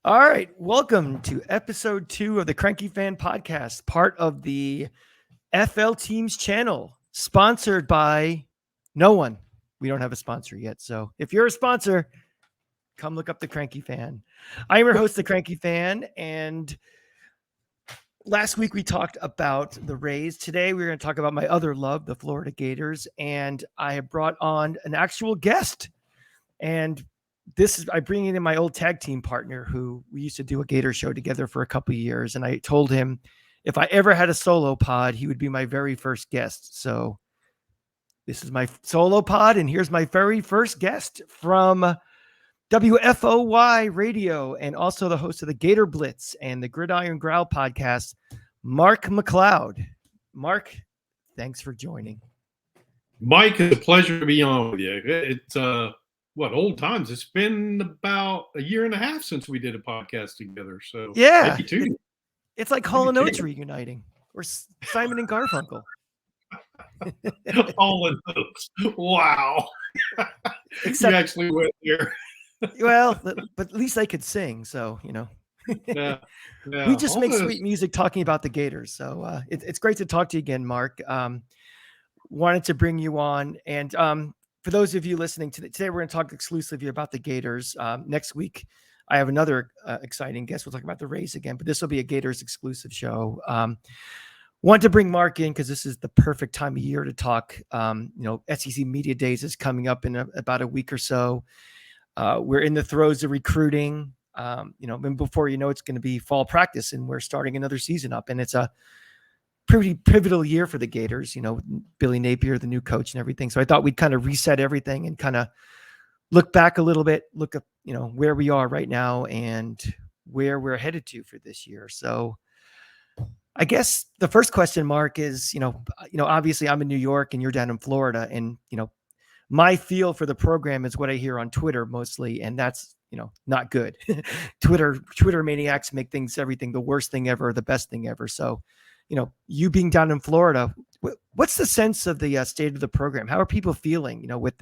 All right, welcome to episode 2 of the Cranky Fan Podcast, part of the FL Teams channel, sponsored by no one. We don't have a sponsor yet, so if you're a sponsor, come look up the Cranky Fan. I'm your host, the Cranky Fan, and last week we talked about the Rays. Today we're going to talk about my other love, the Florida Gators, and I have brought on an actual guest. And I bring in my old tag team partner who we used to do a Gator show together for a couple of years. And I told him if I ever had a solo pod, he would be my very first guest. So this is my solo pod. And here's my very first guest from WFOY radio and also the host of the Gator Blitz and the Gridiron Growl podcast, Mark McLeod. Mark, thanks for joining. Mike, it's a pleasure to be on with you. It's old times. It's been about a year and a half since we did a podcast together. So yeah, it's like Hall & Oates reuniting, or Simon and Garfunkel. Hall & Oates. Wow. Except, you actually went there. Well, but at least they could sing. So, you know, yeah. We just make sweet music talking about the Gators. So it's great to talk to you again, Mark. Wanted to bring you on. And for those of you listening today, we're going to talk exclusively about the Gators. Next week, I have another exciting guest. We'll talk about the Rays again, but this will be a Gators exclusive show. Want to bring Mark in because this is the perfect time of year to talk. SEC Media Days is coming up in about a week or so. We're in the throes of recruiting. And before you know, it's going to be fall practice, and we're starting another season up, and it's a pretty pivotal year for the Gators, Billy Napier, the new coach and everything. So I thought we'd kind of reset everything and kind of look back a little bit, look up, where we are right now and where we're headed to for this year. So I guess the first question, Mark, is, obviously I'm in New York and you're down in Florida, and, my feel for the program is what I hear on Twitter mostly. And that's, not good. Twitter maniacs make everything the worst thing ever, the best thing ever. So, you being down in Florida, what's the sense of the state of the program? How are people feeling, with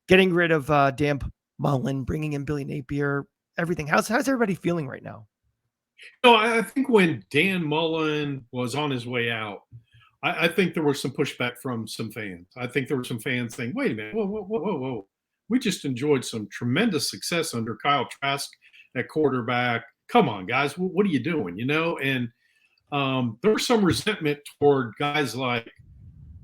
getting rid of Dan Mullen, bringing in Billy Napier, everything? How's everybody feeling right now? I think when Dan Mullen was on his way out, I think there was some pushback from some fans. I think there were some fans saying, wait a minute, whoa. We just enjoyed some tremendous success under Kyle Trask at quarterback. Come on, guys, what are you doing, And there was some resentment toward guys like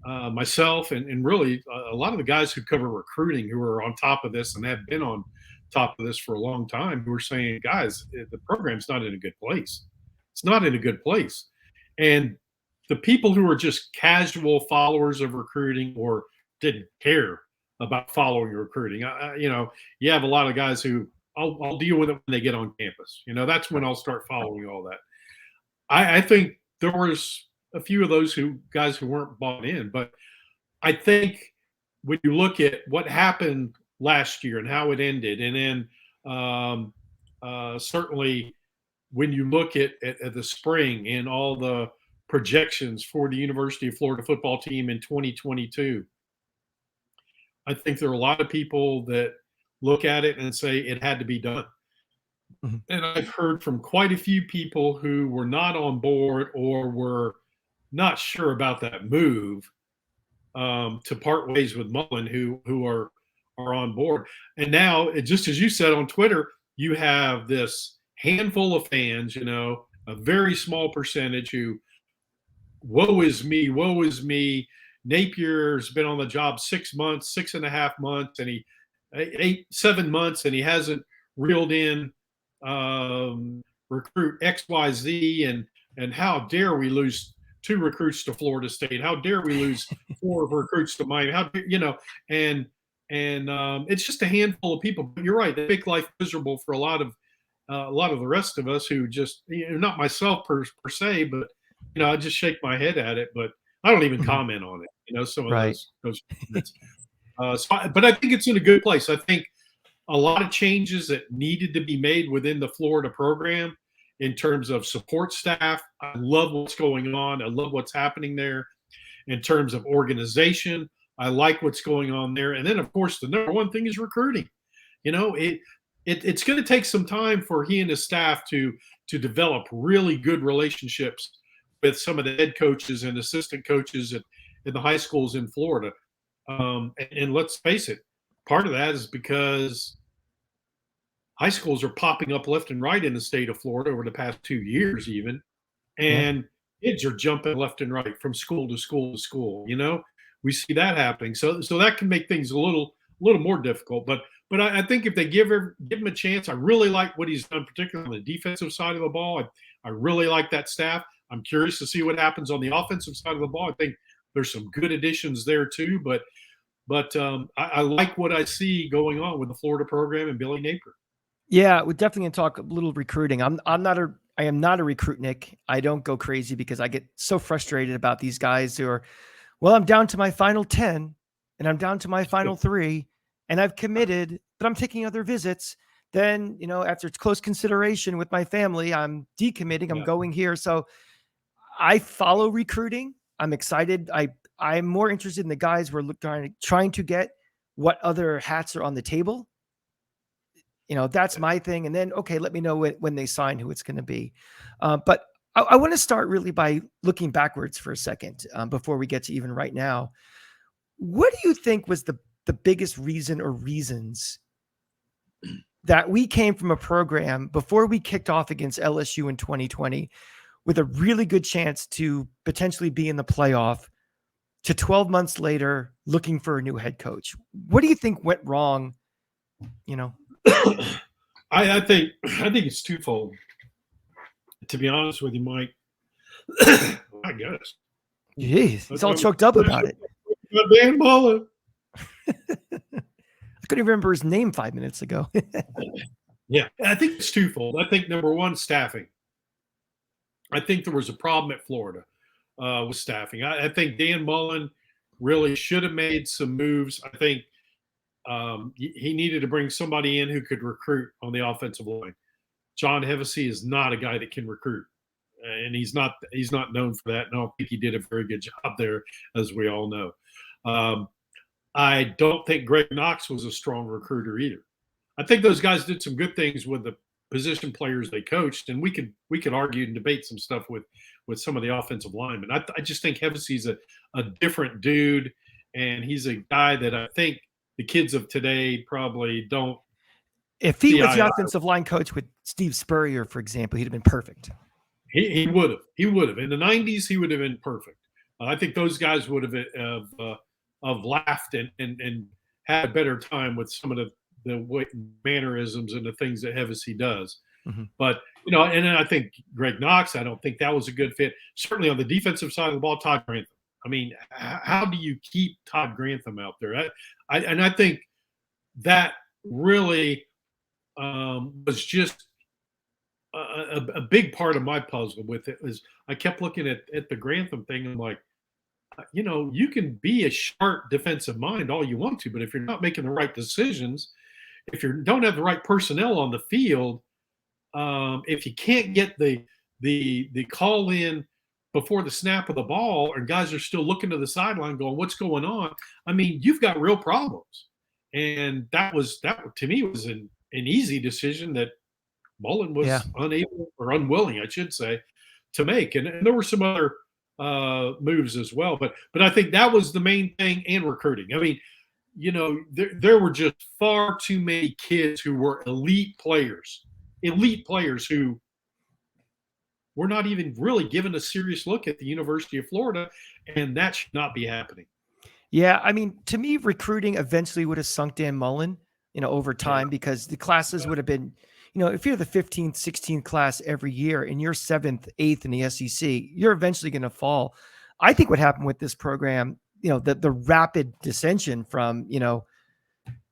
myself and really a lot of the guys who cover recruiting who are on top of this and have been on top of this for a long time, who are saying, guys, the program's not in a good place. It's not in a good place. And the people who are just casual followers of recruiting or didn't care about following recruiting, you have a lot of guys who I'll deal with it when they get on campus. That's when I'll start following all that. I think there was a few of those guys who weren't bought in, but I think when you look at what happened last year and how it ended, and then certainly when you look at the spring and all the projections for the University of Florida football team in 2022, I think there are a lot of people that look at it and say it had to be done. Mm-hmm. And I've heard from quite a few people who were not on board or were not sure about that move to part ways with Mullen, who are on board. And now, just as you said on Twitter, you have this handful of fans, a very small percentage who, woe is me. Napier's been on the job 6 months, 6.5 months, and 7 months, and he hasn't reeled in recruit XYZ, and how dare we lose 2 recruits to Florida State? How dare we lose 4 recruits to Miami? And it's just a handful of people. But you're right; they make life miserable for a lot of the rest of us who just, not myself per se, but I just shake my head at it, but I don't even comment on it. Some of those but I think it's in a good place. I think a lot of changes that needed to be made within the Florida program in terms of support staff. I love what's going on. I love what's happening there in terms of organization. I like what's going on there. And then, of course, the number one thing is recruiting. it's going to take some time for he and his staff to develop really good relationships with some of the head coaches and assistant coaches in the high schools in Florida. And let's face it, part of that is because high schools are popping up left and right in the state of Florida over the past 2 years even. And kids are jumping left and right from school to school to school. We see that happening. So that can make things a little more difficult. But I think if they give him a chance, I really like what he's done, particularly on the defensive side of the ball. I really like that staff. I'm curious to see what happens on the offensive side of the ball. I think there's some good additions there too. But I like what I see going on with the Florida program and Billy Napier. Yeah, we're definitely going to talk a little recruiting. I am not a recruit, Nick. I don't go crazy because I get so frustrated about these guys who are, well, I'm down to my final 10 and I'm down to my final 3 and I've committed, but I'm taking other visits. Then, after close consideration with my family, I'm decommitting, I'm going here. So I follow recruiting. I'm excited. I'm more interested in the guys who are trying to get what other hats are on the table. That's my thing. And then, okay, let me know when they sign who it's going to be. But I want to start really by looking backwards for a second before we get to even right now. What do you think was the biggest reason or reasons that we came from a program before we kicked off against LSU in 2020 with a really good chance to potentially be in the playoff to 12 months later looking for a new head coach? What do you think went wrong? I think it's twofold. To be honest with you, Mike, my goodness, jeez, he's all choked up about it. Dan Mullen. I couldn't even remember his name 5 minutes ago. Yeah, I think it's twofold. I think number one, staffing. I think there was a problem at Florida with staffing. I think Dan Mullen really should have made some moves. I think he needed to bring somebody in who could recruit on the offensive line. John Hevesy is not a guy that can recruit, and he's not known for that. And I don't think he did a very good job there, as we all know. I don't think Greg Knox was a strong recruiter either. I think those guys did some good things with the position players they coached, and we could argue and debate some stuff with some of the offensive linemen. I just think Hevesy's a different dude, and he's a guy that I think the kids of today probably don't. If he was the offensive line coach with Steve Spurrier, for example, he'd have been perfect. He would have. He would have. In the 90s, he would have been perfect. I think those guys would have laughed and had a better time with some of the mannerisms and the things that Hevesy does. Mm-hmm. But, and then I think Greg Knox, I don't think that was a good fit. Certainly on the defensive side of the ball, Todd Grantham. I mean, how do you keep Todd Grantham out there? I think that really was just a big part of my puzzle with it. Was I kept looking at the Grantham thing and like, you can be a sharp defensive mind all you want to, but if you're not making the right decisions, if you don't have the right personnel on the field, if you can't get the call in before the snap of the ball, and guys are still looking to the sideline going, what's going on? I mean, you've got real problems. And that to me was an easy decision that Mullen was unable or unwilling, I should say, to make. And there were some other moves as well. But I think that was the main thing, and recruiting. I mean, there were just far too many kids who were elite players who were not even really given a serious look at the University of Florida, and that should not be happening. Yeah, I mean, to me, recruiting eventually would have sunk Dan Mullen, over time, because the classes would have been, if you're the 15th, 16th class every year and you're 7th, 8th in the SEC, you're eventually going to fall. I think what happened with this program, the rapid dissension from,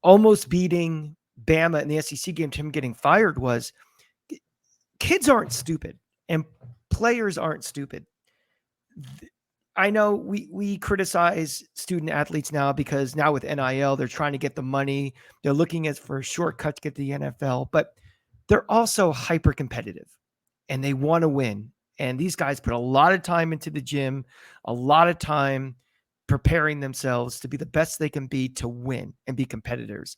almost beating Bama in the SEC game to him getting fired was kids aren't stupid and players aren't stupid. I know we criticize student athletes now because now with NIL, they're trying to get the money. They're looking for a shortcut to get to the NFL, but they're also hyper competitive and they want to win. And these guys put a lot of time into the gym, a lot of time preparing themselves to be the best they can be to win and be competitors.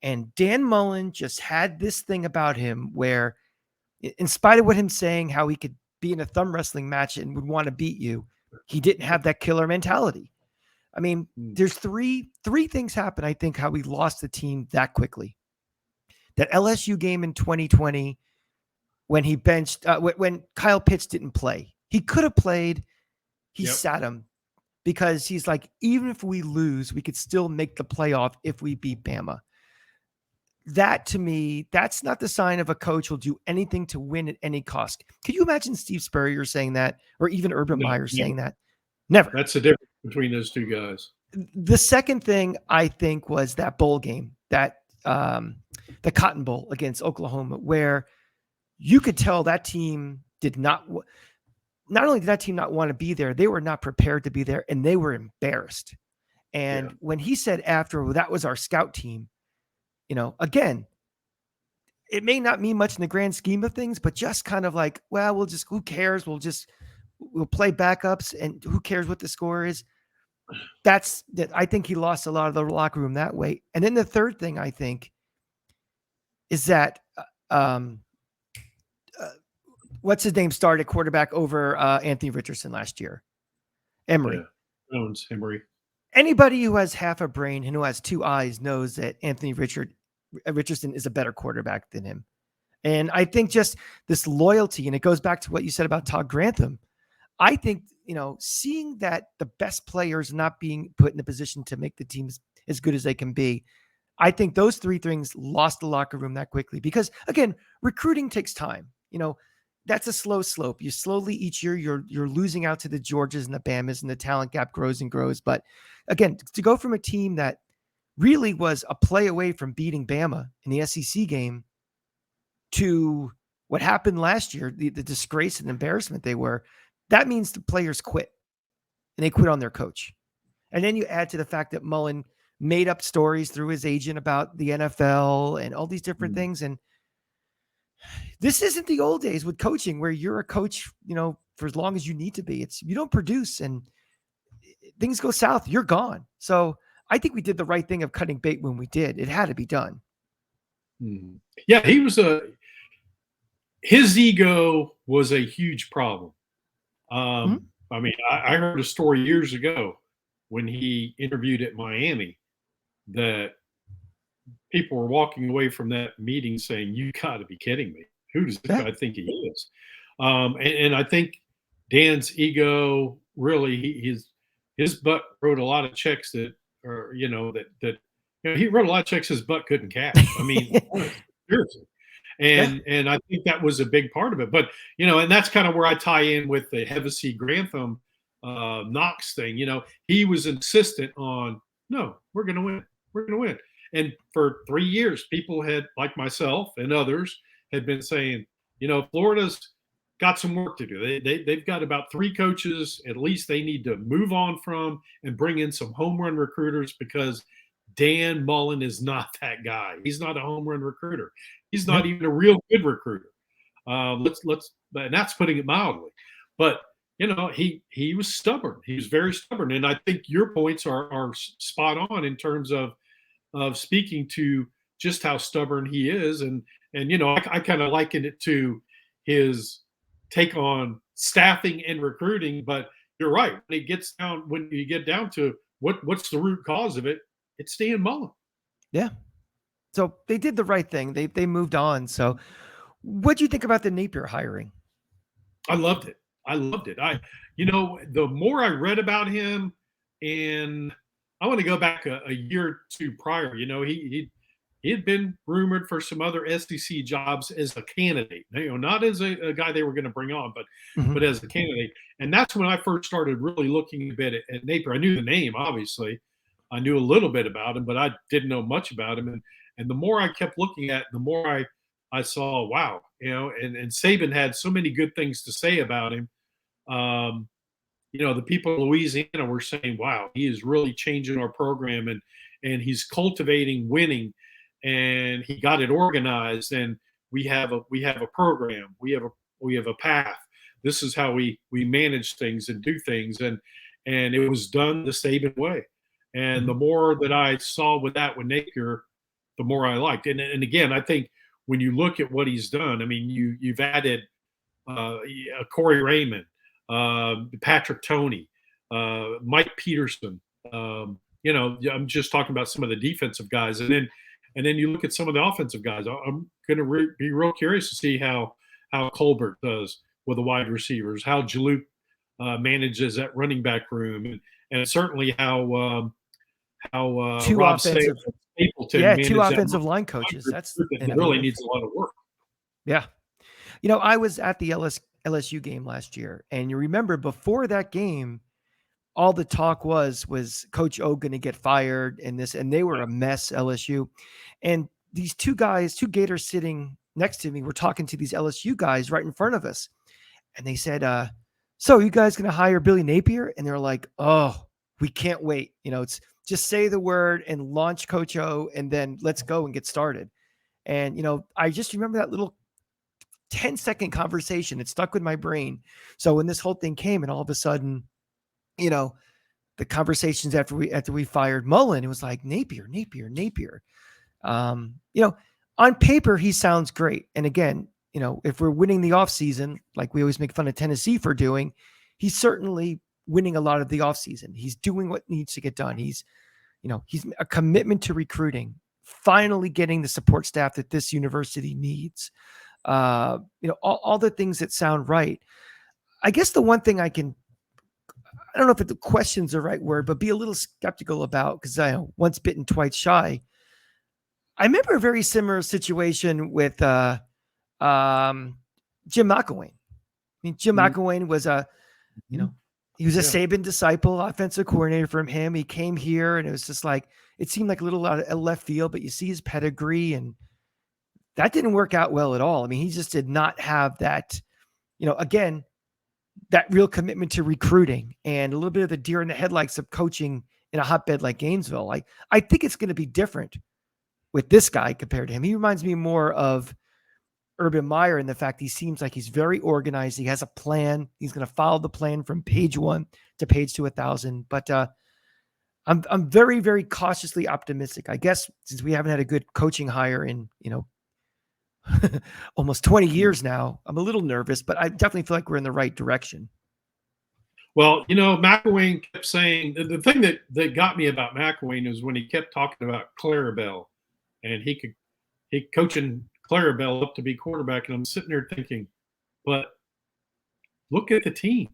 And Dan Mullen just had this thing about him where, in spite of what him saying, how he could be in a thumb wrestling match and would want to beat you, he didn't have that killer mentality. I mean, there's three things happen, I think, how we lost the team that quickly. That LSU game in 2020, when he benched, when Kyle Pitts didn't play. He could have played. He sat him because he's like, even if we lose, we could still make the playoff if we beat Bama. That, to me, that's not the sign of a coach who'll do anything to win at any cost. Could you imagine Steve Spurrier saying that, or even Urban Meyer saying that? Never. That's the difference between those two guys. The second thing, I think, was that bowl game, that the Cotton Bowl against Oklahoma, where you could tell that team did not only did that team not want to be there, they were not prepared to be there, and they were embarrassed. And when he said after, well, that was our scout team, again, it may not mean much in the grand scheme of things, but just kind of like, well, who cares? We'll play backups, and who cares what the score is? That's that. I think he lost a lot of the locker room that way. And then the third thing, I think, is that what's his name started quarterback over Anthony Richardson last year? Emory. Yeah. Jones, Emory. Anybody who has half a brain and who has two eyes knows that Anthony Richardson is a better quarterback than him. And I think just this loyalty, and it goes back to what you said about Todd Grantham. I think, seeing that the best players not being put in a position to make the teams as good as they can be, I think those three things lost the locker room that quickly because, again, recruiting takes time. That's a slow slope. You slowly each year you're losing out to the Georgias and the Bamas, and the talent gap grows and grows. But again, to go from a team that really was a play away from beating Bama in the SEC game to what happened last year, the disgrace and embarrassment they were, that means the players quit, and they quit on their coach. And then you add to the fact that Mullen made up stories through his agent about the NFL and all these different things. And this isn't the old days with coaching where you're a coach, for as long as you need to be. It's you don't produce and things go south, you're gone. So I think we did the right thing of cutting bait when we did. It had to be done. Yeah, his ego was a huge problem. I mean, I heard a story years ago when he interviewed at Miami that people were walking away from that meeting saying, "You got to be kidding me. Who does this guy think he is?" And I think Dan's ego really, his butt wrote a lot of checks that he wrote a lot of checks his butt couldn't cash. I mean, seriously. And I think that was a big part of it. But, and that's kind of where I tie in with the Hevesy Grantham Knox thing. He was insistent on, no, we're going to win. We're going to win. And for 3 years, people had, like myself and others, had been saying, Florida's got some work to do. They've got about 3 coaches, at least they need to move on from and bring in some home run recruiters because Dan Mullen is not that guy. He's not a home run recruiter. He's not even a real good recruiter. And that's putting it mildly. But, he was stubborn. He was very stubborn. And I think your points are spot on in terms of speaking to just how stubborn he is. And I kind of liken it to his take on staffing and recruiting. But you're right. When you get down to what's the root cause of it, it's Dan Mullen. Yeah. So they did the right thing. They moved on. So what do you think about the Napier hiring? I loved it. The more I read about him, and I want to go back a year or two prior, he had been rumored for some other SEC jobs as a candidate, not as a guy they were going to bring on, but as a candidate. And that's when I first started really looking a bit at Napier. I knew the name, obviously. I knew a little bit about him, but I didn't know much about him. And the more I kept looking at, the more I saw, wow, and Saban had so many good things to say about him. The people in Louisiana were saying, wow, he is really changing our program and he's cultivating winning and he got it organized and we have a program. We have a path. This is how we manage things and do things. And it was done the Saban way. And the more that I saw with Napier, the more I liked. And again, I think when you look at what he's done, I mean, you've added Corey Raymond, Patrick Toney, Mike Peterson. I'm just talking about some of the defensive guys, and then you look at some of the offensive guys. I'm going to be real curious to see how Colbert does with the wide receivers, how Jaluk manages that running back room, and certainly how two Rob offensive, Stapleton two offensive line coaches. That's really needs a lot of work. Yeah. I was at the LSU game last year, and you remember before that game, all the talk was Coach O going to get fired and they were a mess, LSU. And these two Gators sitting next to me were talking to these LSU guys right in front of us. And they said, so you guys going to hire Billy Napier? And they're like, oh, we can't wait. It's just say the word and launch Coach O, and then let's go and get started. And, I just remember that little 10-second conversation. It stuck with my brain. So when this whole thing came, and all of a sudden, the conversations after we fired Mullen, it was like Napier. On paper, he sounds great. And again, if we're winning the offseason, like we always make fun of Tennessee for doing, he's certainly winning a lot of the offseason. He's doing what needs to get done. He's a commitment to recruiting, finally getting the support staff that this university needs. All the things that sound right. I guess the one thing I don't know if the question's the right word, but be a little skeptical about, because I once bitten, twice shy. I remember a very similar situation with Jim McElwain. Jim McElwain was he was a Saban disciple, offensive coordinator from him. He came here, and it was just like, it seemed like a little out of left field, but you see his pedigree, and that didn't work out well at all. He just did not have that, again, that real commitment to recruiting and a little bit of the deer in the headlights of coaching in a hotbed like Gainesville. I think it's going to be different with this guy compared to him. He reminds me more of Urban Meyer in the fact he seems like he's very organized. He has a plan. He's going to follow the plan from page 1 to page 2,000. But I'm very, very cautiously optimistic. I guess since we haven't had a good coaching hire in, almost 20 years now, I'm a little nervous, but I definitely feel like we're in the right direction. Well, McElwain kept saying, the thing that got me about McElwain is when he kept talking about Clarabelle, and he coaching Clarabelle up to be quarterback, and I'm sitting there thinking, but look at the team.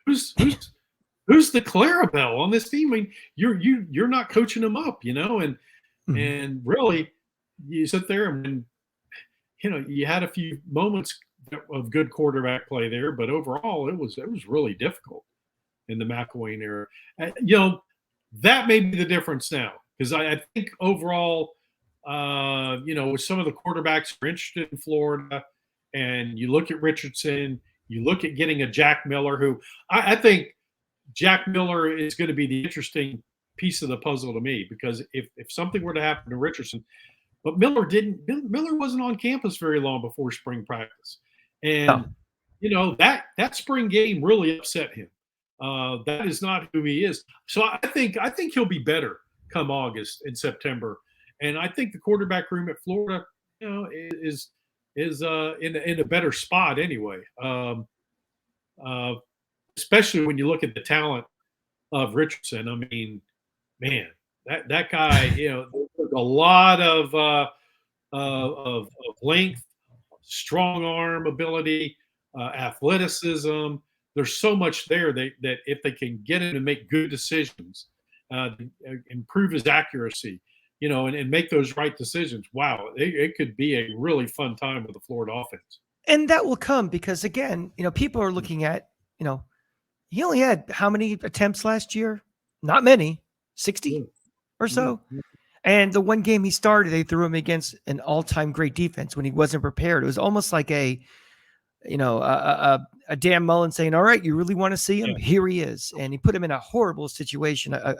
Who's the Clarabelle on this team? You're not coaching them up, and really you sit there and you had a few moments of good quarterback play there, but overall it was really difficult in the McElwain era. That may be the difference now, because I think overall, with some of the quarterbacks who are interested in Florida, and you look at Richardson, you look at getting a Jack Miller, who I think Jack Miller is going to be the interesting piece of the puzzle to me, because if something were to happen to Richardson, but Miller wasn't on campus very long before spring practice. And, that spring game really upset him. That is not who he is. So I think he'll be better come August and September. And I think the quarterback room at Florida, is in a better spot anyway. Especially when you look at the talent of Richardson. Man, that guy, there's a lot of length, strong arm ability, athleticism. There's so much there that if they can get him to make good decisions, improve his accuracy, and make those right decisions, wow, it could be a really fun time with the Florida offense. And that will come because, again, people are looking at, he only had how many attempts last year? Not many, 60 or so. And the one game he started, they threw him against an all-time great defense when he wasn't prepared. It was almost like a Dan Mullen saying, all right, you really want to see him? Yeah. Here he is. And he put him in a horrible situation, a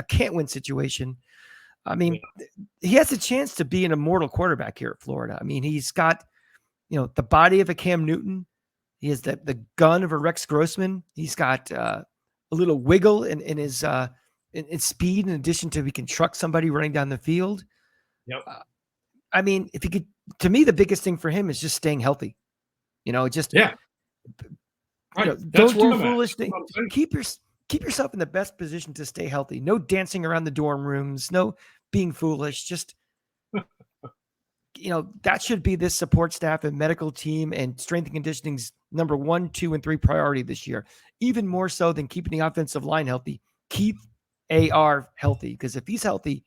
can't-win situation. He has a chance to be an immortal quarterback here at Florida. He's got, the body of a Cam Newton. He has the gun of a Rex Grossman. He's got a little wiggle in his in speed, in addition to he can truck somebody running down the field. Yep. I mean, if you could, to me, the biggest thing for him is just staying healthy. Just Yeah. Right. don't do foolish things. Keep yourself in the best position to stay healthy. No dancing around the dorm rooms. No being foolish. Just that should be this support staff and medical team and strength and conditioning's number 1, 2, and 3 priority this year. Even more so than keeping the offensive line healthy. Keep AR healthy, because if he's healthy,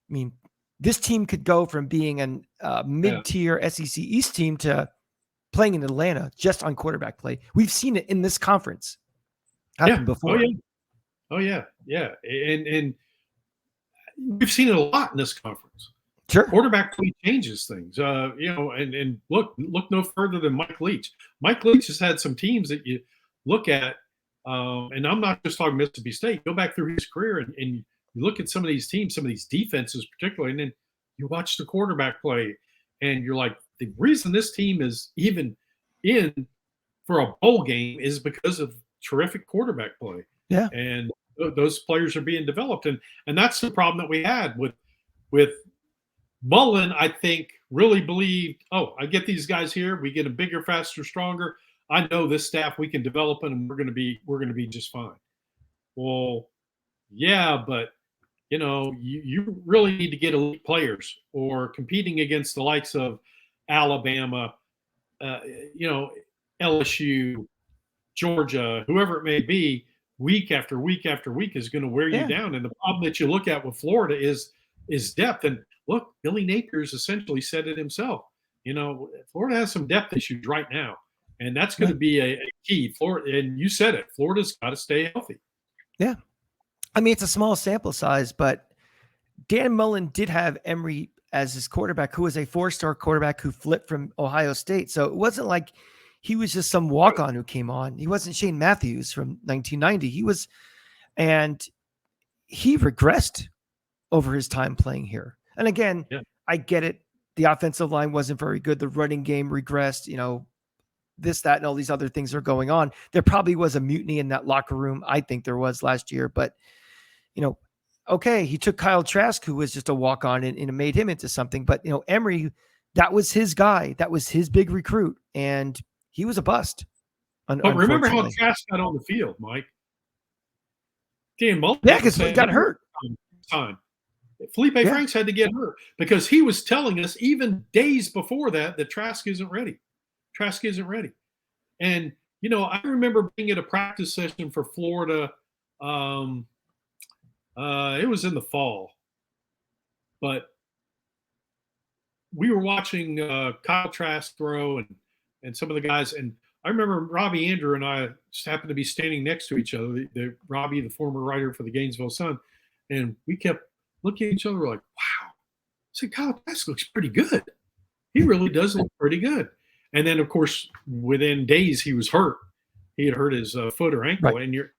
I mean, this team could go from being a mid-tier SEC East team to playing in Atlanta just on quarterback play. We've seen it in this conference happen before. Oh yeah. And we've seen it a lot in this conference. Sure. Quarterback play changes things. And look no further than Mike Leach. Mike Leach has had some teams that you look at, and I'm not just talking Mississippi State. Go back through his career and you look at some of these teams, some of these defenses particularly, and then you watch the quarterback play, and you're like, the reason this team is even in for a bowl game is because of terrific quarterback play. Yeah. And those players are being developed. And that's the problem that we had with Mullen. I think really believed, I get these guys here. We get them bigger, faster, stronger. I know this staff, we can develop them, and we're going to be just fine. Well, yeah, but you really need to get elite players, or competing against the likes of Alabama, LSU, Georgia, whoever it may be, week after week after week is going to wear you down. And the problem that you look at with Florida is depth. And look, Billy Napier's essentially said it himself. Florida has some depth issues right now, and that's going to be a key. Florida, and you said it, Florida's got to stay healthy. Yeah. I mean, it's a small sample size, but Dan Mullen did have Emory as his quarterback, who was a 4-star quarterback who flipped from Ohio State. So it wasn't like he was just some walk-on who came on. He wasn't Shane Matthews from 1990. And he regressed over his time playing here. And again, I get it. The offensive line wasn't very good. The running game regressed, this, that, and all these other things are going on. There probably was a mutiny in that locker room. I think there was last year, but okay, he took Kyle Trask, who was just a walk-on, and made him into something. But, Emory, that was his guy. That was his big recruit, and he was a bust. But remember how Trask got on the field, Mike? Dan Mullen. Yeah, because he got hurt. Time. Felipe Franks had to get hurt because he was telling us even days before that Trask isn't ready. Trask isn't ready. And, I remember being at a practice session for Florida. It was in the fall, but we were watching Kyle Trask throw and some of the guys. And I remember Robbie Andrew and I just happened to be standing next to each other, Robbie, the former writer for the Gainesville Sun. And we kept looking at each other like, wow. I said, Kyle Trask looks pretty good. He really does look pretty good. And then, of course, within days, he was hurt. He had hurt his foot or ankle. Right. And you're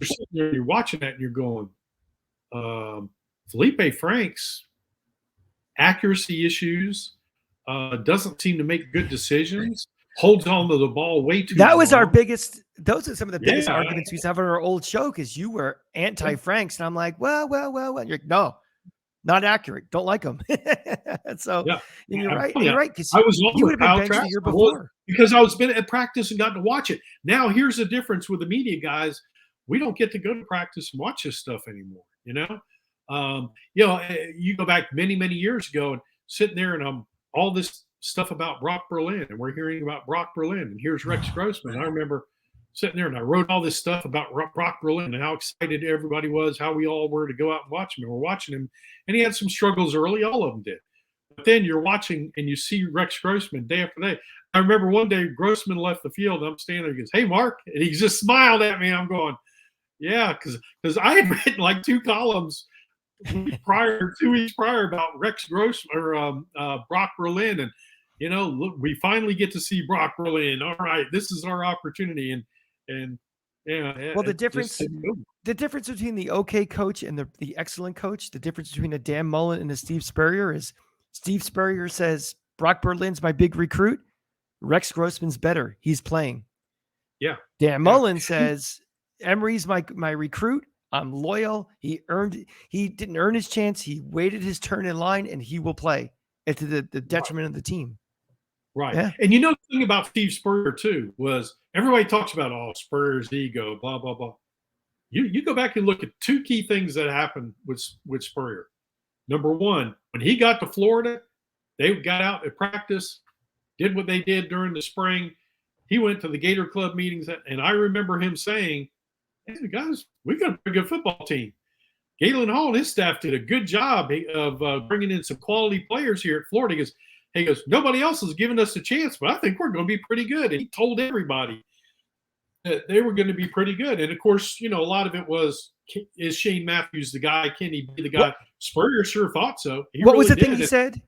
sitting there, you're watching that, and you're going, Felipe Franks, accuracy issues, doesn't seem to make good decisions, holds on to the ball way too long. Those are some of the biggest arguments we used to have on our old show, because you were anti-Franks, and I'm like, well. You're like, no, not accurate. Don't like him. So you're right. You're right. Because you would have been benched the year before. Because I was been at practice and got to watch it. Now here's the difference with the media guys. We don't get to go to practice and watch this stuff anymore. You go back many, many years ago and sitting there and all this stuff about Brock Berlin, and we're hearing about Brock Berlin, and here's Rex Grossman. I remember sitting there and I wrote all this stuff about Brock Berlin and how excited everybody was, how we all were to go out and watch him. And we're watching him, and he had some struggles early. All of them did. But then you're watching and you see Rex Grossman day after day. I remember one day Grossman left the field, and I'm standing there and he goes, "Hey, Mark," and he just smiled at me. I'm going, yeah, because I had written like 2 columns 2 weeks prior about Rex Grossman or Brock Berlin, and look, we finally get to see Brock Berlin. All right, this is our opportunity, and well, the difference between the okay coach and the excellent coach, the difference between a Dan Mullen and a Steve Spurrier is Steve Spurrier says Brock Berlin's my big recruit, Rex Grossman's better, he's playing. Yeah. Dan Mullen says Emory's my recruit, I'm loyal. He didn't earn his chance. He waited his turn in line, and he will play to the detriment of the team. Right. Yeah. And the thing about Steve Spurrier too was everybody talks about Spurrier's ego, blah, blah, blah. You go back and look at two key things that happened with Spurrier. Number one, when he got to Florida, they got out at practice, did what they did during the spring. He went to the Gator Club meetings, and I remember him saying, "Hey, guys, we got a pretty good football team. Galen Hall and his staff did a good job of bringing in some quality players here at Florida." He goes, nobody else has given us a chance, but I think we're going to be pretty good. And he told everybody that they were going to be pretty good. And, of course, a lot of it was, is Shane Matthews the guy? Can he be the guy? Spurrier sure thought so. What was the thing he said?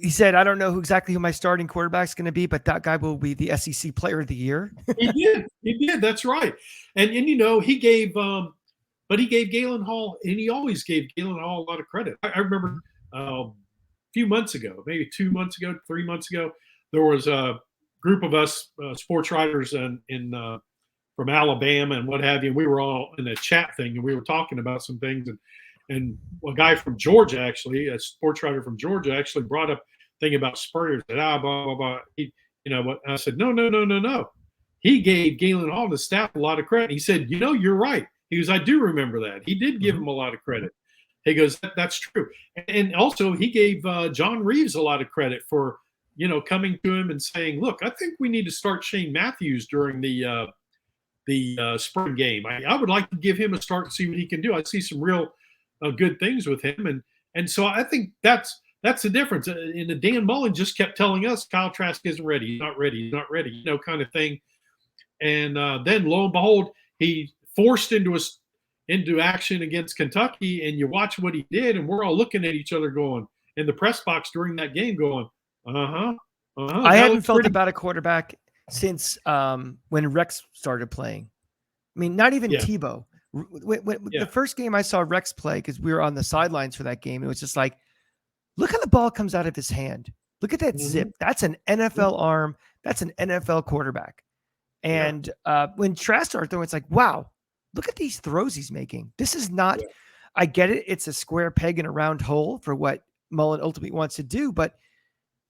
He said, I don't know exactly who my starting quarterback's going to be, but that guy will be the SEC Player of the Year. He did. That's right. And he gave but he gave Galen Hall, and he always gave Galen Hall a lot of credit. I remember few months ago, maybe 2 months ago, 3 months ago, there was a group of us sports writers from Alabama and what have you. And we were all in a chat thing, and we were talking about some things. And a guy from Georgia, actually, a sports writer from Georgia, actually brought up a thing about Spurrier. Said, blah, blah, blah. I said, no. He gave Galen Hall and the staff a lot of credit. He said, you're right. He goes, I do remember that. He did give him a lot of credit. He goes, that's true. And also he gave John Reeves a lot of credit for, coming to him and saying, look, I think we need to start Shane Matthews during the spring game. I would like to give him a start and see what he can do. I see some real good things with him. And so I think that's the difference. And Dan Mullen just kept telling us Kyle Trask isn't ready. He's not ready, kind of thing. And then lo and behold, he forced into action against Kentucky, and you watch what he did, and we're all looking at each other going, in the press box during that game going, I hadn't felt about a quarterback since when Rex started playing. I mean, not even Tebow. The first game I saw Rex play, because we were on the sidelines for that game, it was just like, look how the ball comes out of his hand. Look at that zip. That's an NFL arm. That's an NFL quarterback. And when Trask started throwing, it's like, wow, look at these throws he's making. This is not, I get it. It's a square peg in a round hole for what Mullen ultimately wants to do, but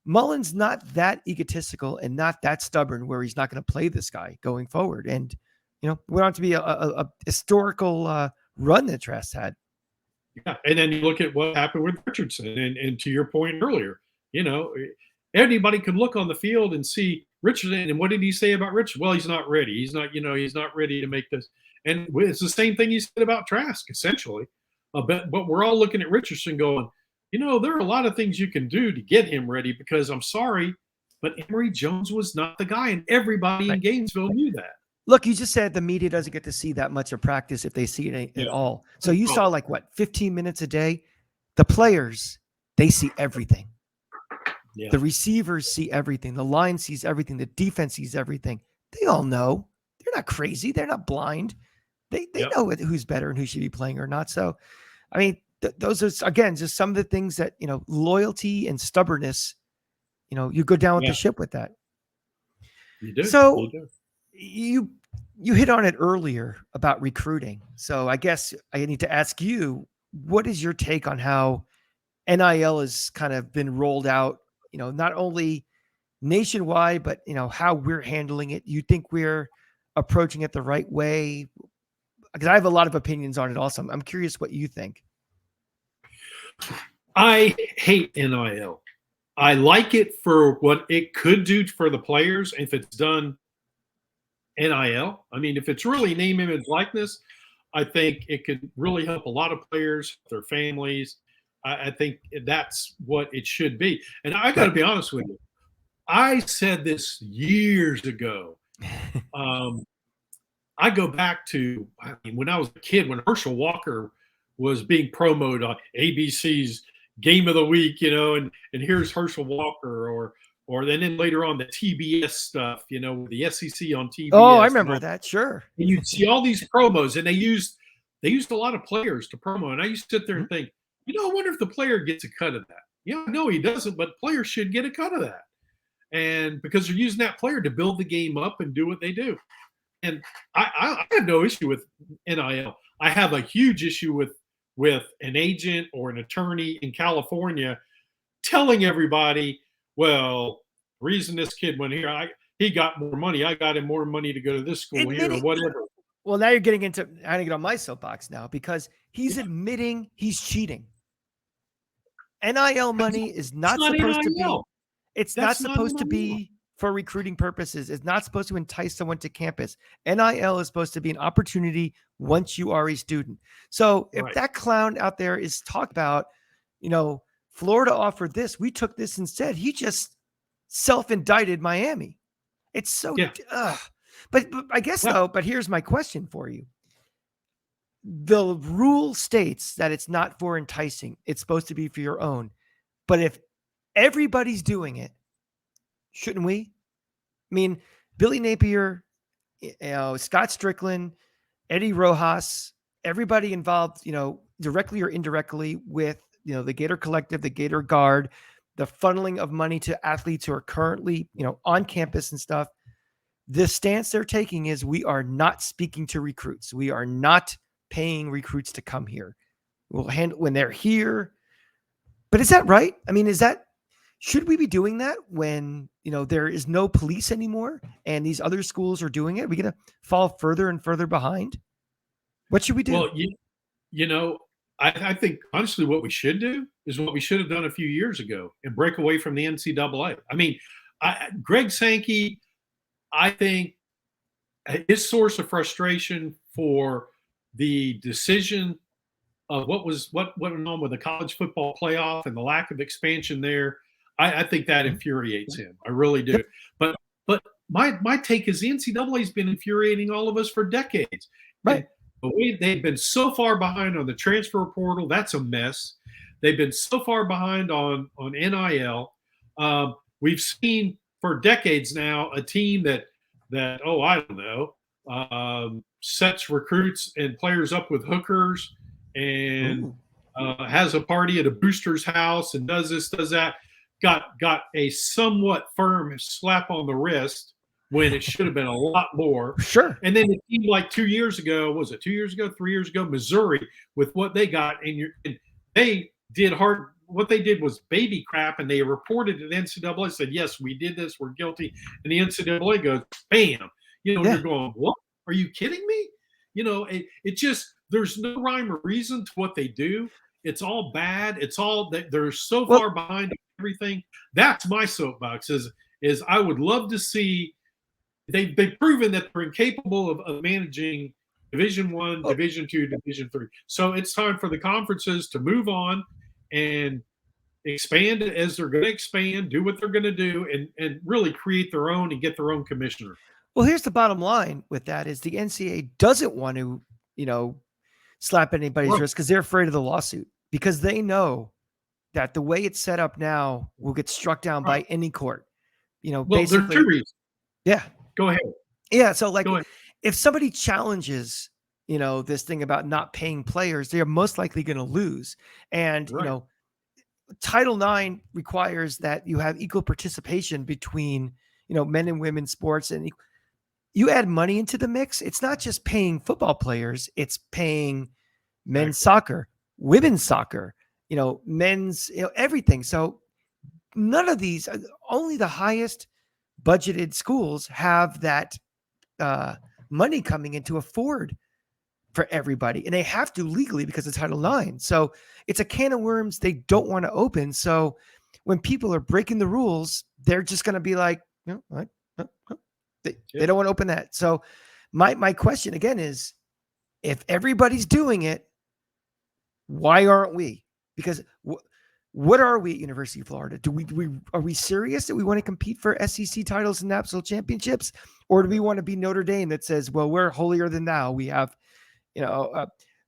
Mullen's not that egotistical and not that stubborn where he's not going to play this guy going forward. And, went on to be a historical run that Trask had. Yeah. And then you look at what happened with Richardson. And to your point earlier, anybody can look on the field and see Richardson. And what did he say about Richardson? Well, he's not ready. He's not ready to make this. And it's the same thing he said about Trask, essentially. But we're all looking at Richardson going, there are a lot of things you can do to get him ready, because I'm sorry, but Emory Jones was not the guy. And everybody in Gainesville knew that. Look, you just said the media doesn't get to see that much of practice if they see it at all. So you saw 15 minutes a day. The players, they see everything. Yeah. The receivers see everything. The line sees everything. The defense sees everything. They all know. They're not crazy. They're not blind. They know who's better and who should be playing or not. So, I mean, those are, again, just some of the things that, loyalty and stubbornness, you go down with the ship with that. You do. So you hit on it earlier about recruiting. So I guess I need to ask you, what is your take on how NIL has kind of been rolled out, not only nationwide, but, how we're handling it? You think we're approaching it the right way? Because I have a lot of opinions on it also. I'm curious what you think. I hate NIL. I like it for what it could do for the players if it's done NIL. I mean, if it's really name, image, likeness, I think it could really help a lot of players, their families. I think that's what it should be. And I got to be honest with you. I said this years ago. I go back to, when I was a kid, when Herschel Walker was being promoted on ABC's Game of the Week, and here's Herschel Walker, or then later on the TBS stuff, the SEC on TBS. Oh, I remember that. Sure. And you'd see all these promos, and they used a lot of players to promo. And I used to sit there and think, I wonder if the player gets a cut of that. No, he doesn't, but players should get a cut of that. And because they're using that player to build the game up and do what they do. and I have no issue with NIL. I have a huge issue with an agent or an attorney in California telling everybody, well, the reason this kid went here, he got more money. I got him more money to go to this school here or whatever. Well, now you're getting into, I'm going to get on my soapbox now because he's admitting he's cheating. NIL money is not supposed to be, it's not supposed to be for recruiting purposes. It's not supposed to entice someone to campus. NIL is supposed to be an opportunity once you are a student. So if that clown out there is talking about, Florida offered this, we took this instead. He just self-indicted Miami. It's so, but I guess though, but here's my question for you. The rule states that it's not for enticing. It's supposed to be for your own. But if everybody's doing it, shouldn't we? I mean, Billy Napier, Scott Strickland, Eddie Rojas, everybody involved, directly or indirectly with, the Gator Collective, the Gator Guard, the funneling of money to athletes who are currently, on campus and stuff. The stance they're taking is we are not speaking to recruits. We are not paying recruits to come here. We'll handle when they're here. But is that right? I mean, should we be doing that when, there is no police anymore and these other schools are doing it? Are we going to fall further and further behind? What should we do? Well, I think honestly what we should do is what we should have done a few years ago and break away from the NCAA. I mean, Greg Sankey, I think his source of frustration for the decision of what went on with the college football playoff and the lack of expansion there, I think that infuriates him. I really do. But my take is the NCAA has been infuriating all of us for decades. Right. The way they've been so far behind on the transfer portal, that's a mess. They've been so far behind on NIL. We've seen for decades now a team that I don't know, sets recruits and players up with hookers and has a party at a booster's house and does this, does that. Got a somewhat firm slap on the wrist when it should have been a lot more. Sure. And then it seemed like 2 years ago, was it 2 years ago, 3 years ago, Missouri, with what they got, and they did what they did was baby crap, and they reported to the NCAA, said, yes, we did this, we're guilty. And the NCAA goes, bam. You're going, what? Are you kidding me? It just, there's no rhyme or reason to what they do. It's all bad. It's all that they're so far behind everything. That's my soapbox is I would love to see, they've proven that they're incapable of managing Division I, Division II, Division III. So it's time for the conferences to move on and expand as they're going to expand, do what they're going to do, and really create their own and get their own commissioner. Well, here's the bottom line with that is the NCAA doesn't want to, slap anybody's wrist because they're afraid of the lawsuit, because they know that the way it's set up now will get struck down by any court. Basically, there are two reasons. Yeah. Go ahead. Yeah. So if somebody challenges, this thing about not paying players, they are most likely going to lose. And, Title IX requires that you have equal participation between, men and women's sports, and you add money into the mix. It's not just paying football players. It's paying men's soccer, women's soccer, men's, everything. So none of these, only the highest budgeted schools have that money coming in to afford for everybody. And they have to legally because of Title IX. So it's a can of worms they don't want to open. So when people are breaking the rules, they're just going to be like, they don't want to open that. So my question again is, if everybody's doing it, why aren't we? Because what are we at University of Florida? Are we serious that we want to compete for SEC titles and national championships? Or do we want to be Notre Dame that says, well, we're holier than thou. We have,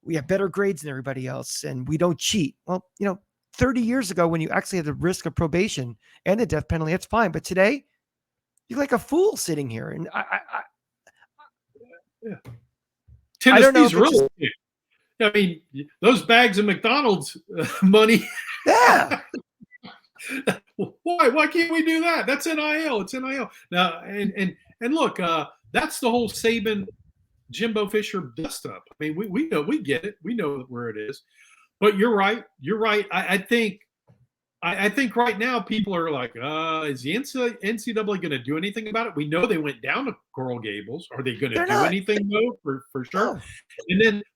we have better grades than everybody else and we don't cheat. Well, 30 years ago when you actually had the risk of probation and the death penalty, that's fine. But today you're like a fool sitting here. And Tennessee's really, I mean, those bags of McDonald's money. Yeah. Why can't we do that? That's NIL. It's NIL. Now, and look, That's the whole Saban, Jimbo Fisher dust up. I mean, we know, we get it. We know where it is. But you're right. You're right. I think right now people are like, is the NCAA going to do anything about it? We know they went down to Coral Gables. Are they going to do anything though? For sure.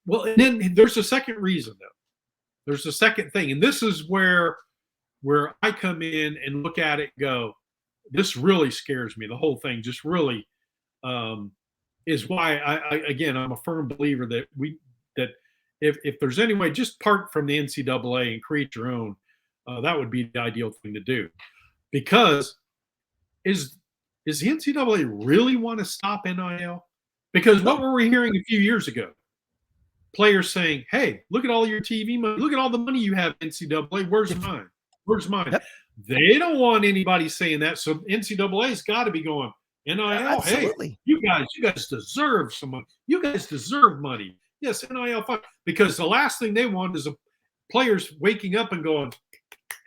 No. And then there's a second reason though. There's a second thing, and this is where I come in and look at it and go, this really scares me. The whole thing just really is why I'm a firm believer that if there's any way, just part from the NCAA and create your own. That would be the ideal thing to do, because is the NCAA really want to stop NIL? Because what were we hearing a few years ago? Players saying, "Hey, look at all your TV money. Look at all the money you have, NCAA. Where's mine? Where's mine?" Yep. They don't want anybody saying that. So NCAA's got to be going, NIL. Absolutely. Hey, you guys deserve some money. You guys deserve money. Yes, NIL. Because the last thing they want is players waking up and going,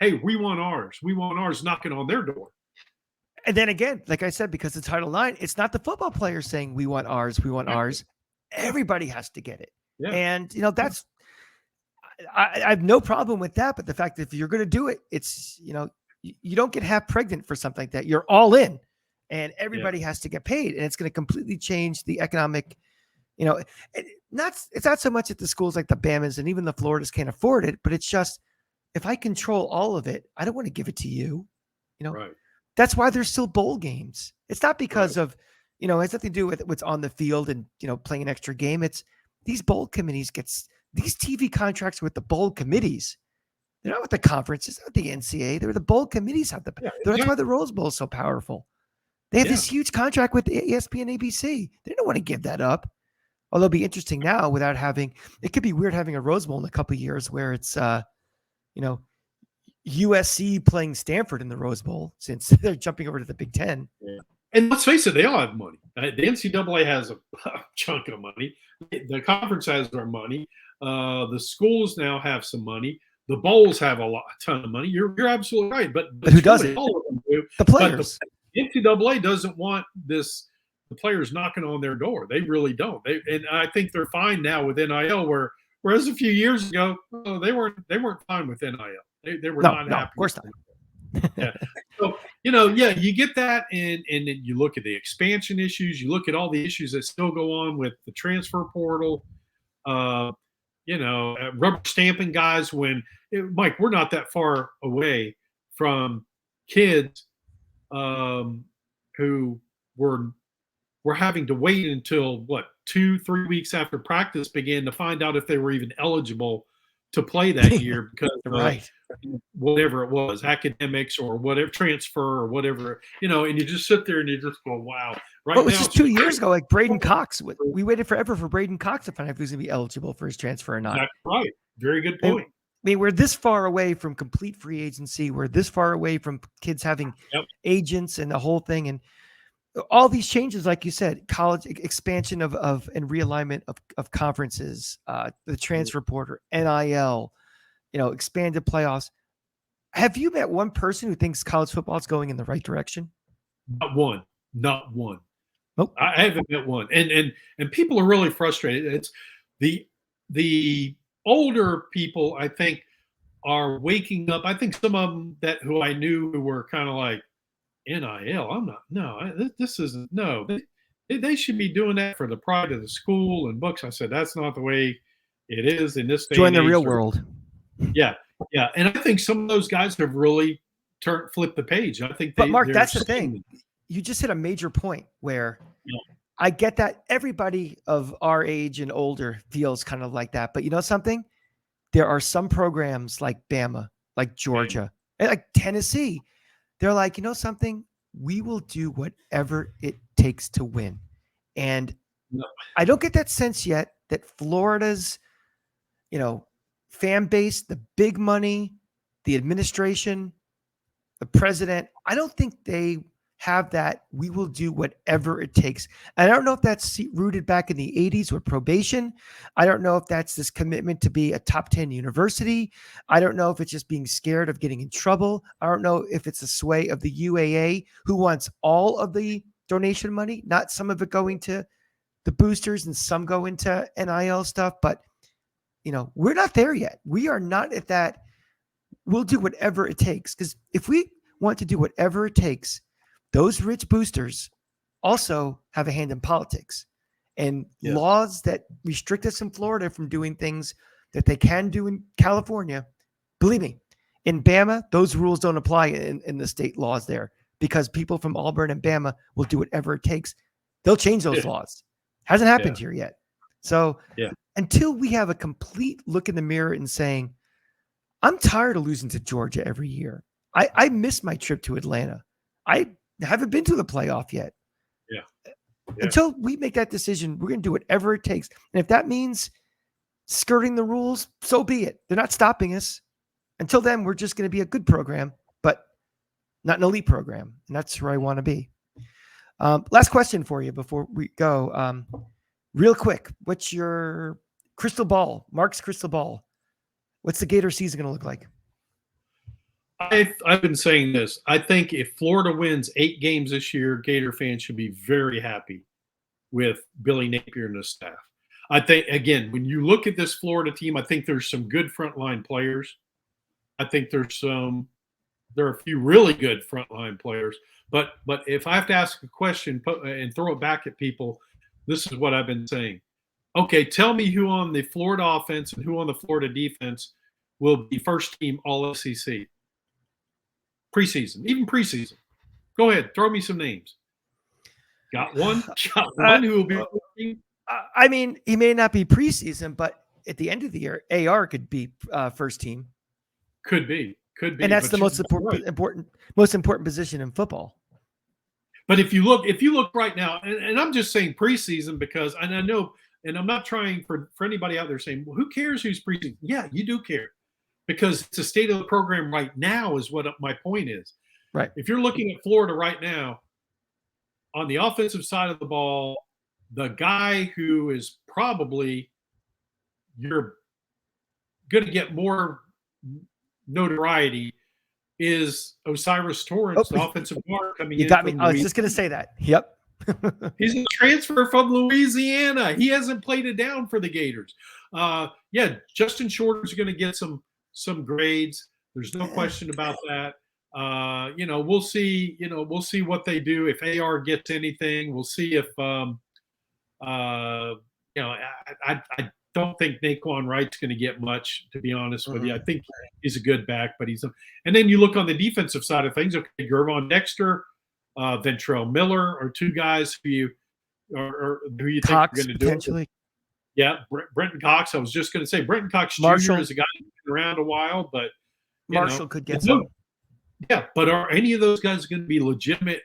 hey, we want ours. We want ours, knocking on their door. And then again, like I said, because of Title IX, it's not the football players saying we want ours, we want ours. Everybody has to get it. Yeah. And, that's – I have no problem with that. But the fact that if you're going to do it, it's, you don't get half pregnant for something like that. You're all in, and everybody has to get paid. And it's going to completely change the economic – it's not so much that the schools like the Bamas and even the Floridas can't afford it, but it's just – if I control all of it, I don't want to give it to you. Right. That's why there's still bowl games. It's not because of, it has nothing to do with what's on the field and, playing an extra game. It's these bowl committees these TV contracts with the bowl committees. They're not with the conference. It's not the NCAA. They're the bowl committees have that's why the Rose Bowl is so powerful. They have this huge contract with ESPN, ABC. They don't want to give that up. Although it'll be interesting now without it could be weird having a Rose Bowl in a couple of years where it's, USC playing Stanford in the Rose Bowl since they're jumping over to the Big Ten. Yeah. And let's face it, they all have money. The NCAA has a chunk of money. The conference has their money. The schools now have some money. The bowls have a ton of money. You're absolutely right. But who doesn't? All of them do. The players. But the NCAA doesn't want the players knocking on their door. They really don't. And I think they're fine now with NIL, whereas a few years ago, they weren't fine with NIL. They were not happy. Of course not. Yeah. So, you get that, and then you look at the expansion issues. You look at all the issues that still go on with the transfer portal, rubber stamping guys Mike, we're not that far away from kids who were having to wait until 2-3 weeks after practice began to find out if they were even eligible to play that year because whatever it was, academics or whatever, transfer or whatever, and you just sit there and you just go, wow. Right now, it was just 2 years ago, like Braden Cox. We waited forever for Braden Cox to find out if he was going to be eligible for his transfer or not. That's right. Very good point. I mean, we're this far away from complete free agency. We're this far away from kids having agents and the whole thing. And all these changes, like you said, college expansion of and realignment of conferences, the transfer portal, NIL, expanded playoffs. Have you met one person who thinks college football is going in the right direction? Not one. Nope. I haven't met one. And people are really frustrated. It's the older people, I think, are waking up. I think some of them who I knew who were kind of like, NIL, this isn't, no. They should be doing that for the pride of the school and books. I said, that's not the way it is in this day. Join the real world. Yeah. And I think some of those guys have really flipped the page. I think But Mark, that's the thing. You just hit a major point where I get that everybody of our age and older feels kind of like that. But you know something? There are some programs like Bama, like Georgia, and like Tennessee. They're like, something? We will do whatever it takes to win. And I don't get that sense yet that Florida's, fan base, the big money, the administration, the president, I don't think they have that. We will do whatever it takes. And I don't know if that's rooted back in the 80s with probation. I don't know if that's this commitment to be a top 10 university. I don't know if it's just being scared of getting in trouble. I don't know if it's a sway of the UAA who wants all of the donation money, not some of it going to the boosters and some go into NIL stuff. But, we're not there yet. We are not at that. We'll do whatever it takes. Because if we want to do whatever it takes, those rich boosters also have a hand in politics and laws that restrict us in Florida from doing things that they can do in California. Believe me, in Bama, those rules don't apply in the state laws there because people from Auburn and Bama will do whatever it takes. They'll change those laws. Hasn't happened here yet. So until we have a complete look in the mirror and saying, I'm tired of losing to Georgia every year. I miss my trip to Atlanta. I haven't been to the playoff yet. Until we make that decision, we're going to do whatever it takes. And if that means skirting the rules, so be it. They're not stopping us. Until then, we're just going to be a good program, but not an elite program. And that's where I want to be. Last question for you before we go. Real quick, what's your crystal ball, Mark's crystal ball? What's the Gator season going to look like? I've been saying this. I think if Florida wins 8 games this year, Gator fans should be very happy with Billy Napier and his staff. I think, again, when you look at this Florida team, I think there's some good frontline players. I think there are a few really good frontline players. But if I have to ask a question and throw it back at people, this is what I've been saying. Okay, tell me who on the Florida offense and who on the Florida defense will be first team All SEC. Preseason, even preseason. Go ahead, throw me some names. Got one? Got one who will be first team? I mean, he may not be preseason, but at the end of the year, AR could be first team. Could be. And that's the most important position in football. But if you look right now, and I'm just saying preseason because, and I know, and I'm not trying for anybody out there saying, well, who cares who's preseason? Yeah, you do care. Because it's the state of the program right now is what my point is. Right. If you're looking at Florida right now, on the offensive side of the ball, the guy who is probably you're going to get more notoriety is Osiris Torrance, the offensive guard coming in. You got me. I was just going to say that. Yep. He's a transfer from Louisiana. He hasn't played it down for the Gators. Justin Shorter's going to get some grades. There's no question about that. We'll see. We'll see what they do if AR gets anything. We'll see if I don't think Naquan Wright's going to get much, to be honest with you. I think he's a good back, but and then you look on the defensive side of things. Okay, Gervon Dexter, Ventrell Miller are two guys who you think Cox, are going to do potentially. it. Yeah, Brenton Cox. I was just going to say Brenton Cox Marshall. Jr. is a guy who's been around a while, but Marshall could get some. Yeah, but are any of those guys going to be legitimate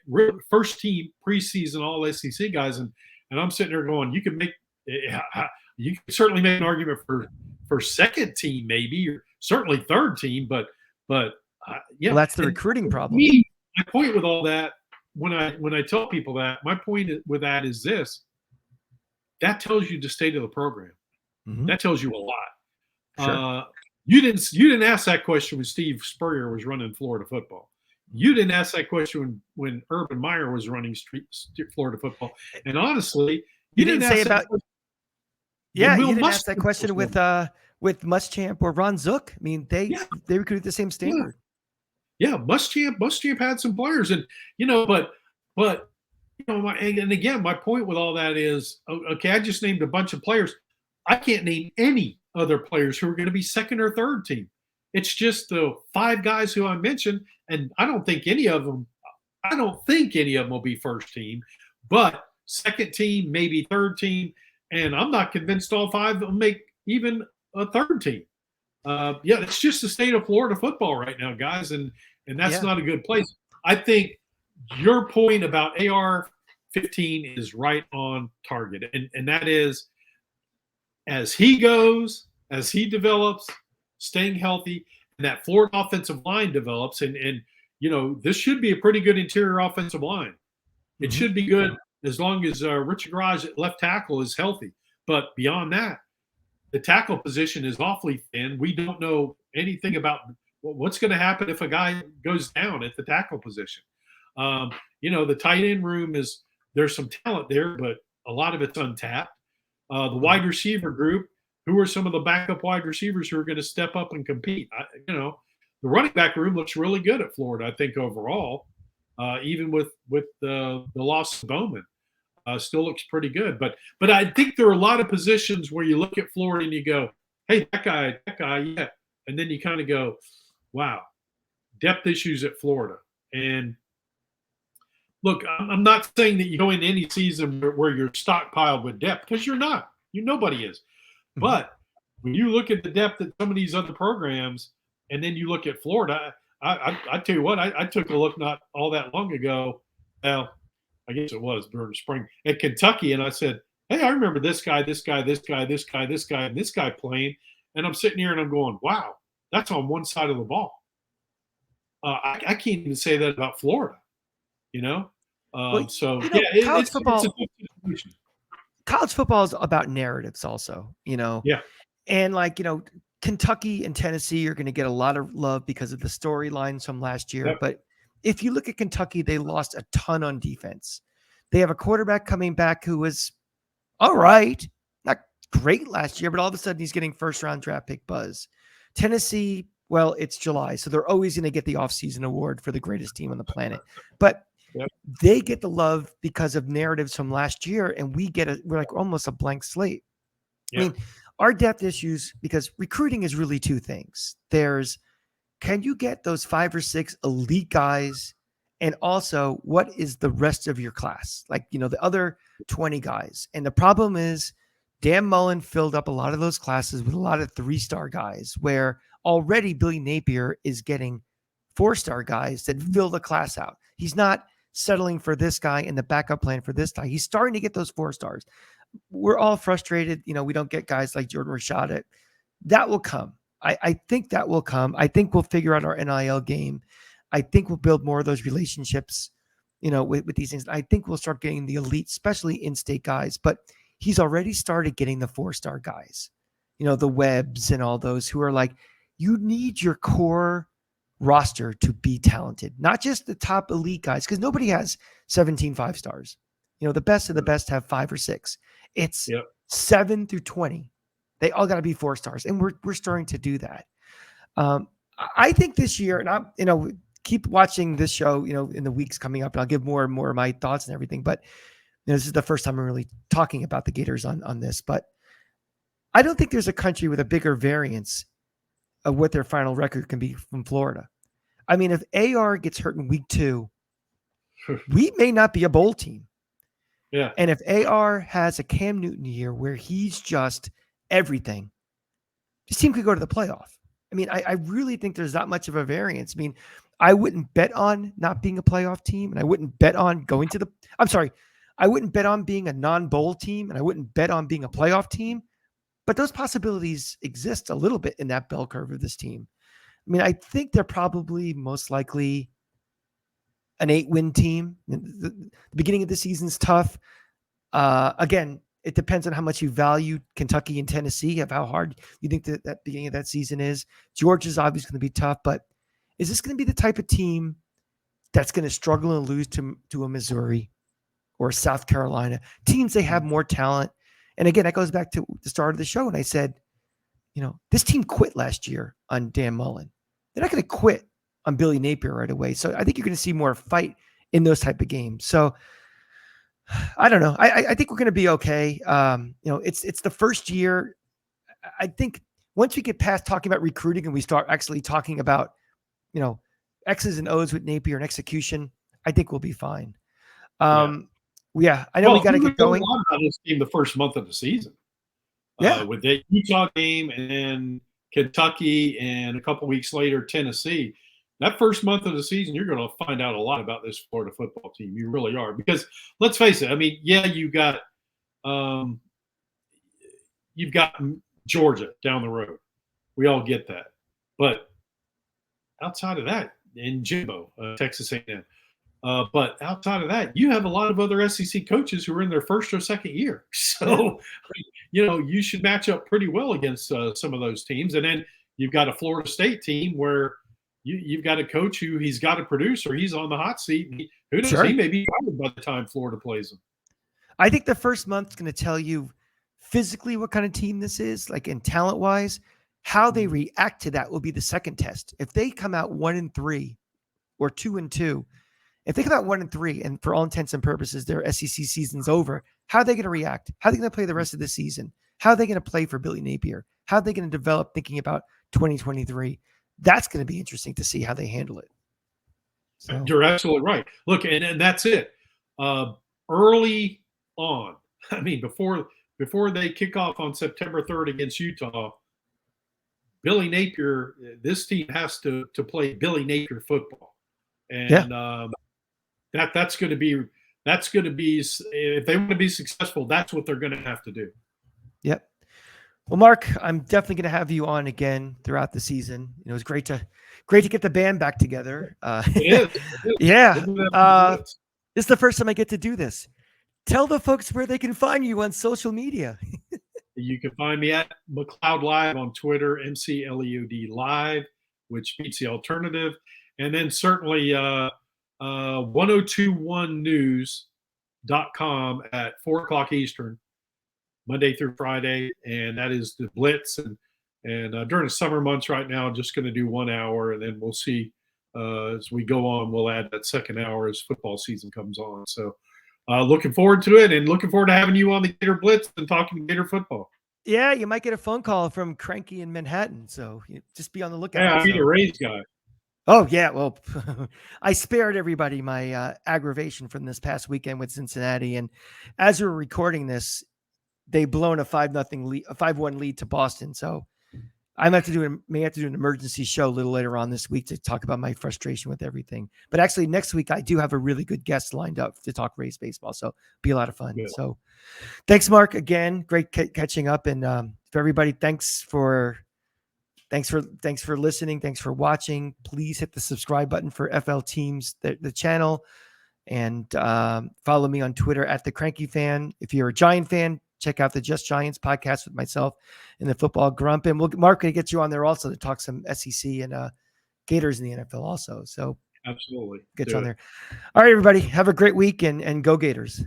first team preseason All SEC guys? And I'm sitting there going, you can certainly make an argument for second team, maybe, or certainly third team, but Well, that's the recruiting problem. My point with all that, when I tell people that, my point with that is this: that tells you the state of the program. Mm-hmm. That tells you a lot. Sure. You didn't ask that question when Steve Spurrier was running Florida football. You didn't ask that question when Urban Meyer was running Florida football. And honestly, you didn't say about. Yeah, you didn't ask that question with Muschamp or Ron Zook. I mean, they recruited the same standard. Yeah, Muschamp had some players, and and again, my point with all that is, okay, I just named a bunch of players. I can't name any other players who are going to be second or third team. It's just the 5 guys who I mentioned, and I don't think any of them will be first team, but second team, maybe third team, and I'm not convinced all 5 will make even a third team. It's just the state of Florida football right now, guys, and that's not a good place. I think your point about AR-15 is right on target, and that is, as he goes, as he develops, staying healthy, and that Florida offensive line develops, and this should be a pretty good interior offensive line. It should be good as long as Richard Garage at left tackle is healthy. But beyond that, the tackle position is awfully thin. We don't know anything about what's going to happen if a guy goes down at the tackle position. The tight end room is there's some talent there, but a lot of it's untapped. The wide receiver group, who are some of the backup wide receivers who are going to step up and compete? The running back room looks really good at Florida, I think, overall, even with the loss of Bowman. Still looks pretty good. But I think there are a lot of positions where you look at Florida and you go, hey, that guy, yeah. And then you kind of go, wow, depth issues at Florida. And look, I'm not saying that you go into any season where you're stockpiled with depth, because you're not. Nobody is. But when you look at the depth at some of these other programs, and then you look at Florida, I tell you what, I took a look not all that long ago. Well, I guess it was during the spring at Kentucky, and I said, hey, I remember this guy, and this guy playing. And I'm sitting here and I'm going, wow, that's on one side of the ball. I can't even say that about Florida, college football. It's a good situation. College football is about narratives also, Yeah. And Kentucky and Tennessee are going to get a lot of love because of the storylines from last year. Yep. But if you look at Kentucky, they lost a ton on defense. They have a quarterback coming back who was all right, not great last year, but all of a sudden he's getting first-round draft pick buzz. Tennessee, well, it's July, so they're always going to get the offseason award for the greatest team on the planet. But they get the love because of narratives from last year, and we're like almost a blank slate. I mean, our depth issues, because recruiting is really two things. There's, can you get those 5 or 6 elite guys? And also, what is the rest of your class? Like, the other 20 guys. And the problem is Dan Mullen filled up a lot of those classes with a lot of 3-star guys, where already Billy Napier is getting 4-star guys that fill the class out. He's not settling for this guy and the backup plan for this guy. He's starting to get those 4 stars. We're all frustrated. We don't get guys like Jordan Rashad. That will come. I think that will come. I think we'll figure out our NIL game. I think we'll build more of those relationships, with these things. I think we'll start getting the elite, especially in-state guys. But he's already started getting the 4-star guys, the Webbs and all those who are like, you need your core roster to be talented, not just the top elite guys, because nobody has 17 5-stars. The best of the best have 5 or 6. It's 7 through 20. They all got to be 4 stars, and we're starting to do that. I think this year, and I'm keep watching this show, in the weeks coming up, and I'll give more and more of my thoughts and everything. But this is the first time I'm really talking about the Gators on this. But I don't think there's a country with a bigger variance of what their final record can be from Florida. I mean, if AR gets hurt in week 2, we may not be a bowl team. Yeah. And if AR has a Cam Newton year where he's just everything, this team could go to the playoff. I mean, I really think there's that much of a variance. I mean, I wouldn't bet on not being a playoff team, and I wouldn't bet on I wouldn't bet on being a non-bowl team, and I wouldn't bet on being a playoff team. But those possibilities exist a little bit in that bell curve of this team. I mean, I think they're probably most likely an 8-win team. The beginning of the season's tough. Again, it depends on how much you value Kentucky and Tennessee, of how hard you think that beginning of that season is. Georgia's obviously going to be tough, but is this going to be the type of team that's going to struggle and lose to a Missouri or South Carolina? Teams, they have more talent. And again, that goes back to the start of the show. And I said, this team quit last year on Dan Mullen. They're not going to quit on Billy Napier right away. So I think you're going to see more fight in those type of games. So I don't know. I think we're going to be okay. It's the first year. I think once we get past talking about recruiting and we start actually talking about, X's and O's with Napier and execution, I think we'll be fine. I know we got to get going. A lot about this team the first month of the season. With the Utah game and then Kentucky and a couple weeks later Tennessee. That first month of the season, you're going to find out a lot about this Florida football team. You really are, because let's face it. I mean, you've got Georgia down the road. We all get that, but outside of that, and Jimbo, Texas A&M. But outside of that, you have a lot of other SEC coaches who are in their first or second year. So, you should match up pretty well against some of those teams. And then you've got a Florida State team where, you've got a coach who he's got a producer. He's on the hot seat. And who knows? Sure. He may be fired by the time Florida plays him. I think the first month's going to tell you physically what kind of team this is, like in talent wise. How they react to that will be the second test. If they come out 1-3 or 2-2, if they come out 1-3 and for all intents and purposes their SEC season's over, how are they going to react? How are they going to play the rest of the season? How are they going to play for Billy Napier? How are they going to develop thinking about 2023? That's going to be interesting to see how they handle it. So. You're absolutely right. Look, and that's it. Early on, I mean, before they kick off on September 3rd against Utah, Billy Napier, this team has to play Billy Napier football, and that's going to be if they want to be successful, that's what they're going to have to do. Yep. Well, Mark, I'm definitely going to have you on again throughout the season. It was great to get the band back together. It is. Yeah. This is the first time I get to do this. Tell the folks where they can find you on social media. You can find me at McLeod Live on Twitter, McLeod Live, which beats the alternative. And then certainly 1021news.com at 4 o'clock Eastern, Monday through Friday. And that is the Blitz. And during the summer months right now, just going to do 1 hour. And then we'll see as we go on, we'll add that second hour as football season comes on. So, looking forward to it and looking forward to having you on the Gator Blitz and talking Gator football. Yeah, you might get a phone call from Cranky in Manhattan. So just be on the lookout. Yeah, I'm a Rays guy. Oh, yeah. Well, I spared everybody my aggravation from this past weekend with Cincinnati. And as we're recording this, they've blown a 5-1 lead to Boston. So I may have to do an emergency show a little later on this week to talk about my frustration with everything. But actually, next week I do have a really good guest lined up to talk Rays baseball, so it'll be a lot of fun. Yeah. So, thanks, Mark. Again, great catching up, and for everybody, thanks for listening. Thanks for watching. Please hit the subscribe button for FL Teams, the channel, and follow me on Twitter at the Cranky Fan. If you're a Giant fan, check out the Just Giants podcast with myself and the Football Grump. And Mark going to get you on there also to talk some SEC and Gators in the NFL also. So absolutely. Get you on there. All right, everybody. Have a great week and go Gators.